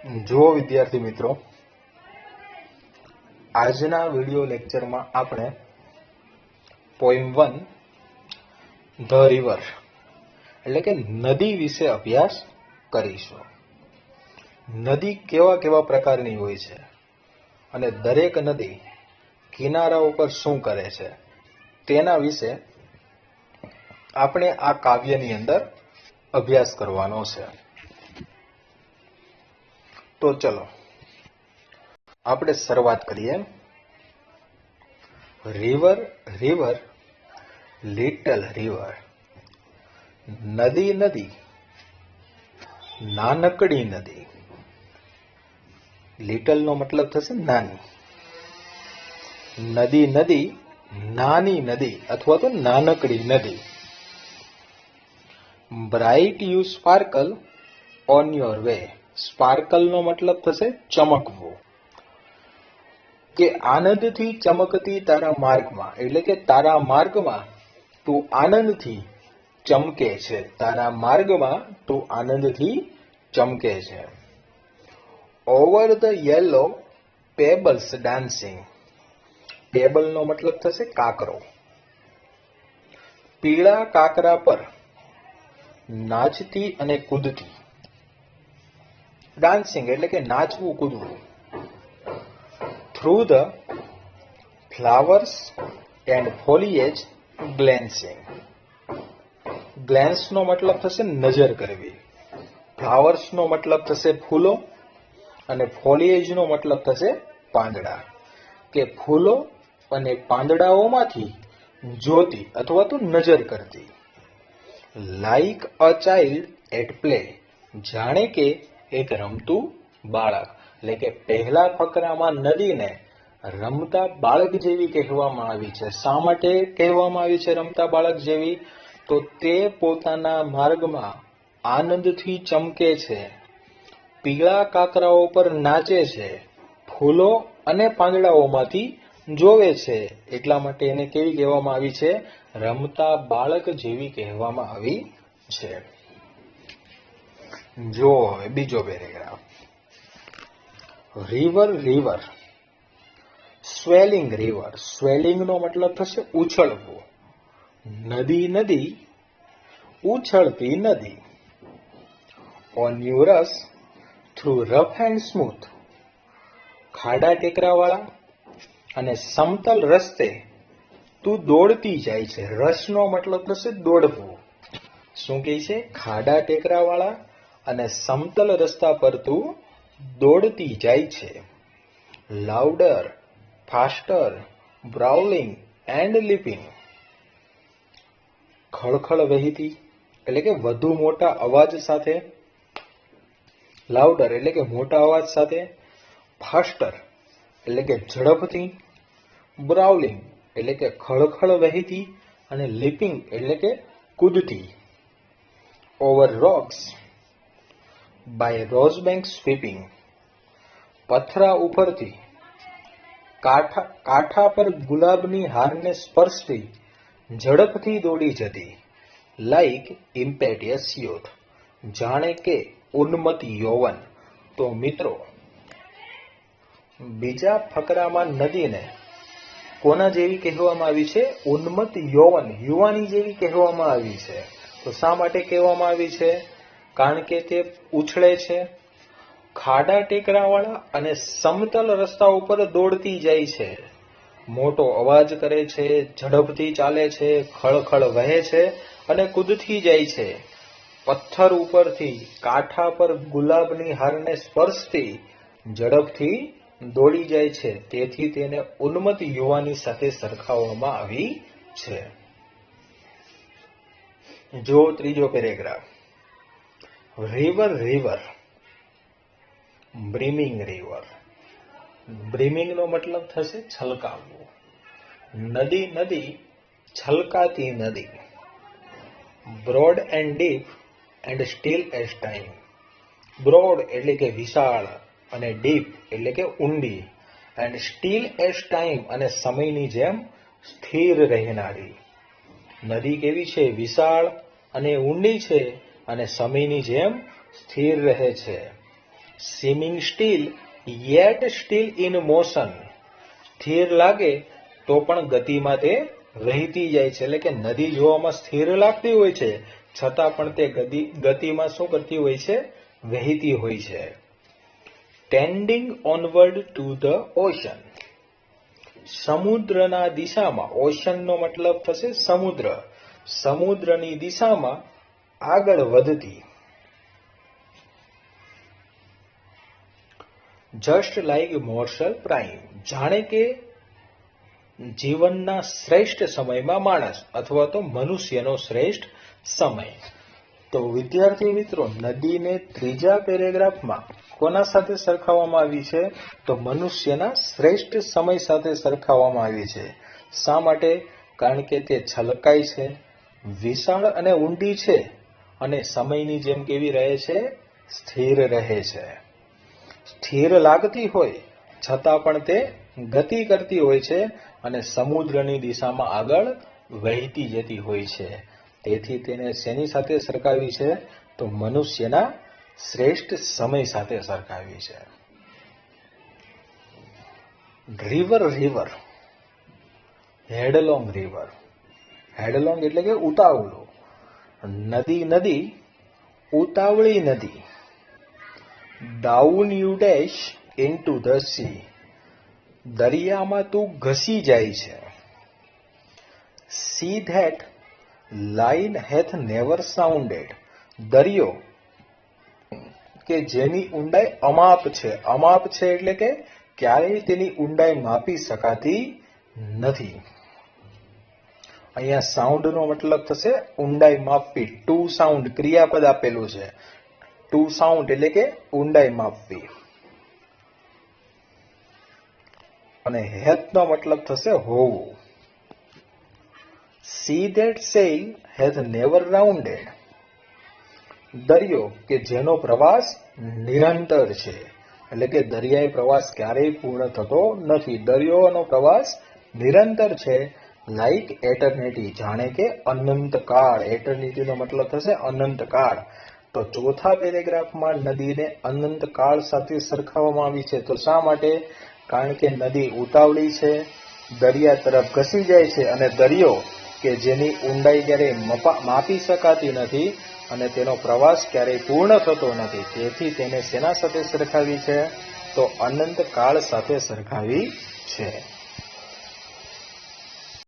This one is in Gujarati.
જો વિદ્યાર્થી મિત્રો, આજના વિડિયો લેક્ચરમાં આપણે પોઈમ 1 ધ રિવર એટલે કે નદી વિશે અભ્યાસ કરીશું. નદી કેવા કેવા પ્રકારની હોય છે અને દરેક નદી કિનારા ઉપર શું કરે છે તેના વિશે આપણે આ કાવ્યની અંદર અભ્યાસ કરવાનો છે. તો ચલો આપણે શરૂઆત કરીએ. રિવર રિવર લિટલ રિવર, નદી નદી નાનકડી નદી. લિટલ નો મતલબ થશે નાની. નદી નદી નાની નદી અથવા તો નાનકડી નદી. Bright you sparkle on your way. Sparkle નો મતલબ થશે ચમકવું, કે આનંદથી ચમકતી તારા માર્ગમાં, એટલે કે તારા માર્ગમાં તું આનંદથી ચમકે છે. તારા માર્ગમાં તું આનંદથી ચમકે છે. Over the yellow pebbles dancing. Pebble નો મતલબ થશે કાકરો. પીળા કાકરા પર નાચતી અને કૂદતી. ડાન્સિંગ એટલે કે નાચવું કૂદવું. Through the flowers and foliage glancing. Glance નો મતલબ થશે નજર કરવી. ફ્લાવર્સ નો મતલબ થશે ફૂલો અને ફોલિએજ નો મતલબ થશે પાંદડા, કે ફૂલો અને પાંદડાઓમાંથી જોતી અથવા તો નજર કરતી. Like a child at play. જાણે કે એક રમતું બાળક. એટલે કે પહેલા ફકરામાં નદીને રમતા બાળક જેવી કહેવામાં આવી છે. શા માટે કહેવામાં આવી છે રમતા બાળક જેવી? તો તે પોતાના માર્ગમાં આનંદથી ચમકે છે, પીળા કાકરાઓ પર નાચે છે, ફૂલો અને પાંદડાઓમાંથી જોવે છે. એટલા માટે એને કેવી કહેવામાં આવી છે? રમતા બાળક જેવી કહેવામાં આવી છે. જો હવે બીજો paragraph. River river swelling river. Swelling નો મતલબ થશે ઉછળવું. નદી નદી ઉછળતી નદી. On you rush through rough and smooth. ખાડા ટેકરાવાળા અને સમતલ રસ્તે તું દોડતી જાય છે. રસ નો મતલબ થશે દોડવું. શું કહે છે? ખાડા ટેકરાવાળા અને સમતલ રસ્તા પર તું દોડતી જાય છે. Louder faster brawling and leaping. ખળખળ વહેતી એટલે કે વધુ મોટા અવાજ સાથે. લાઉડર એટલે કે મોટા અવાજ સાથે. ફાસ્ટર એટલે કે ઝડપથી. બ્રાઉલિંગ એટલે કે ખળખળ વહેતી. અને લીપિંગ એટલે કે કૂદતી. Over rocks by rose bank sweeping. પથરા ઉપરથી કાંઠા પર ગુલાબની હારને સ્પર્શતી ઝડપથી દોડી જતી. Like impetuous youth. જાણે કે ઉન્મત્ત યૌવન. તો મિત્રો, બીજા ફકરામાં નદીને કોના જેવી કહેવામાં આવી છે? ઉન્મત્ત યૌવન, યુવાની જેવી કહેવામાં આવી છે. તો શા માટે કહેવામાં આવી છે? કારણ કે તે ઉછળે છે, ખાડા ટેકરાવાળા અને સમતલ રસ્તા ઉપર દોડતી જાય છે, મોટો અવાજ કરે છે, ઝડપથી ચાલે છે, ખળખળ વહે છે અને કૂદતી જાય છે. પથ્થર ઉપરથી કાંઠા પર ગુલાબની હારને સ્પર્શતી ઝડપથી દોડી જાય છે. તેથી તેને ઉન્મત્ત યુવાની સાથે સરખાવવામાં આવી છે. જો ત્રીજો paragraph. River river brimming river. Brimming નો મતલબ થશે છલકાવવું. નદી નદી છલકાતી નદી. Broad and deep and still as time. Broad એટલે કે વિશાળ અને ડીપ એટલે કે ઊંડી. એન્ડ સ્ટીલ એઝ ટાઈમ અને સમયની જેમ સ્થિર રહેનારી. નદી કેવી છે? વિશાળ અને ઊંડી છે અને સમયની જેમ સ્થિર રહે છે. seeming still yet still in motion. સ્થિર લાગે તો પણ ગતિમાં તે વહેતી જાય છે. એટલે કે નદી જોવામાં સ્થિર લાગતી હોય છે છતાં પણ તે ગતિમાં શું કરતી હોય છે? વહેતી હોય છે. Tending onward to the ocean. સમુદ્રના દિશામાં, ઓશનનો મતલબ થશે સમુદ્ર, સમુદ્રની દિશામાં આગળ વધતી. Just like mortal prime. જાણે કે જીવનના શ્રેષ્ઠ સમયમાં માણસ અથવા તો મનુષ્યનો શ્રેષ્ઠ સમય. તો વિદ્યાર્થી મિત્રો, નદીને ત્રીજા પેરેગ્રાફમાં કોના સાથે સરખાવવામાં આવી છે? તો મનુષ્યના શ્રેષ્ઠ સમય સાથે સરખાવવામાં આવી છે. શા માટે? કારણ કે તે છલકાય છે, વિશાળ અને ઊંડી છે અને સમયની જેમ કેવી રહે છે? સ્થિર રહે છે. સ્થિર લાગતી હોય છતાં પણ તે ગતિ કરતી હોય છે અને સમુદ્રની દિશામાં આગળ વહેતી જતી હોય છે. તેથી તેને શેની સાથે સરખાવી છે? તો મનુષ્યના શ્રેષ્ઠ સમય સાથે સરખાવી છે. River river, headlong river. Headlong એટલે કે ઉતાવળું. નદી નદી, ઉતાવળી નદી. Down you dash into the sea. દરિયામાં તું ઘસી જાય છે. Sea that line hath never sounded. દરિયો કે જેની ઊંડાઈ અમાપ છે. અમાપ છે એટલે કે ક્યારેય તેની ઊંડાઈ માપી શકાતી નથી. અહીંયા સાઉન્ડનો મતલબ થશે ઊંડાઈ માપવી. ટુ સાઉન્ડ ક્રિયાપદ આપેલું છે. ટુ સાઉન્ડ એટલે કે ઊંડાઈ માપવી. અને હેથનો મતલબ થશે હોવું. C that cell has never rounded. દરિયો કે જેનો પ્રવાસ નિરંતર છે. એટલે કે દરિયાઈ પ્રવાસ ક્યારેય પૂર્ણ થતો નથી. દરિયોનો પ્રવાસ નિરંતર છે. લાઈક એટર્નિટી, જાણે કે અનંતકાળ. એટર્નિટીનો મતલબ થશે અનંતકાળ. તો ચોથા પેરેગ્રાફમાં નદીને અનંતકાળ સાથે સરખાવવામાં આવી છે. તો શા માટે? કારણ કે નદી ઉતાવળી છે, દરિયા તરફ ઘસી જાય છે અને દરિયો કે જેની ઊંડાઈ ક્યારેય માપી શકાતી નથી અને તેનો પ્રવાસ ક્યારેય પૂર્ણ થતો નથી. તેથી તેને શેના સાથે સરખાવી છે? તો અનંતકાળ સાથે સરખાવી છે.